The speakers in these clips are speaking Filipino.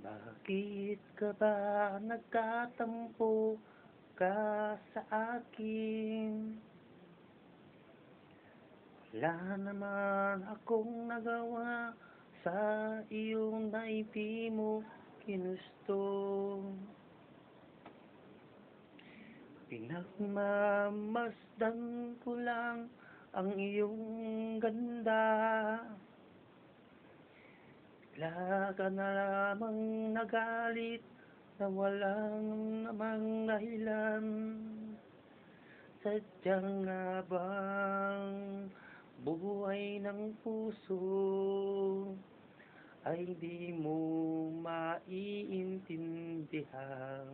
Bakit ka ba nagtatampo ka sa akin? Wala naman akong nagawa sa iyong na hindi mo ginusto. Pinagmamasdan ko lang ang iyong ganda. Bigla ka na lamang nagalit na walang namang dahilan. Sadyang nga bang buhay ng puso ay di mo maiintindihan?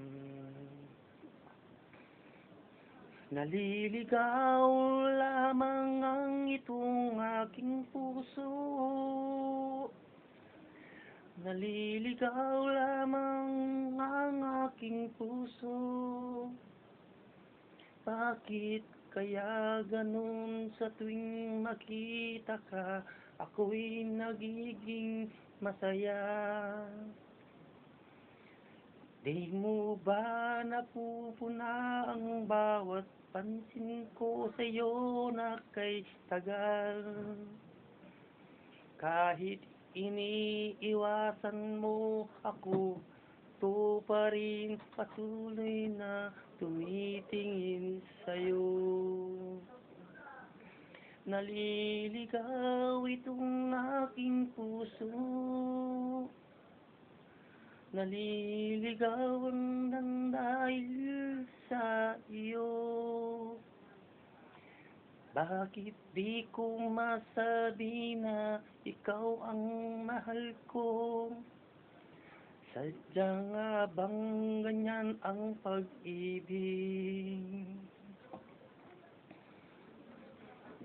Naliligaw lamang ang itong aking puso. Naliligaw lamang ang aking puso. Bakit kaya ganun sa tuwing makita ka, ako'y nagiging masaya? Di mo ba napupuna ang bawat pansin ko sa'yo na kay tagal? Kahit iniiwasan mo ako, to pa rin patuloy na tumitingin sa'yo. Naliligaw itong aking puso. Naliligaw ng dahil sa iyo. Bakit di ko masabi na ikaw ang mahal ko? Sadya nga bang ganyan ang pag-ibig?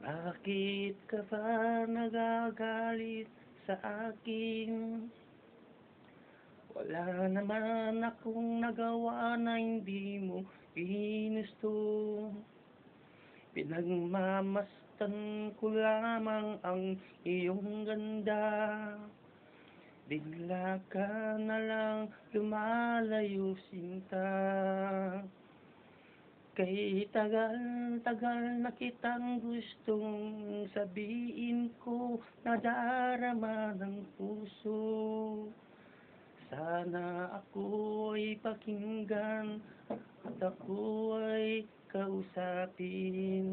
Bakit ka ba nagagalit sa akin? Wala naman akong nagawa na hindi mo ginusto. Pinagmamasdan ko lamang ang iyong ganda. Bigla ka na lang lumalayo, sinta. Kay tagal-tagal na kitang gustong sabihin ko na darama ng puso. Sana ako ay pakinggan at ako ay kausapin.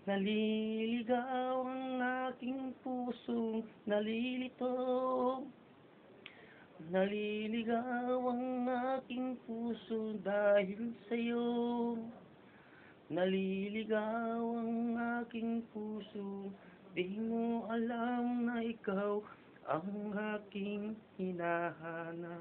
Naliligaw ang aking pusong nalilito. Naliligaw ang aking puso dahil sa'yo. Naliligaw ang aking puso, di mo alam na ikaw ang aking hinahanap.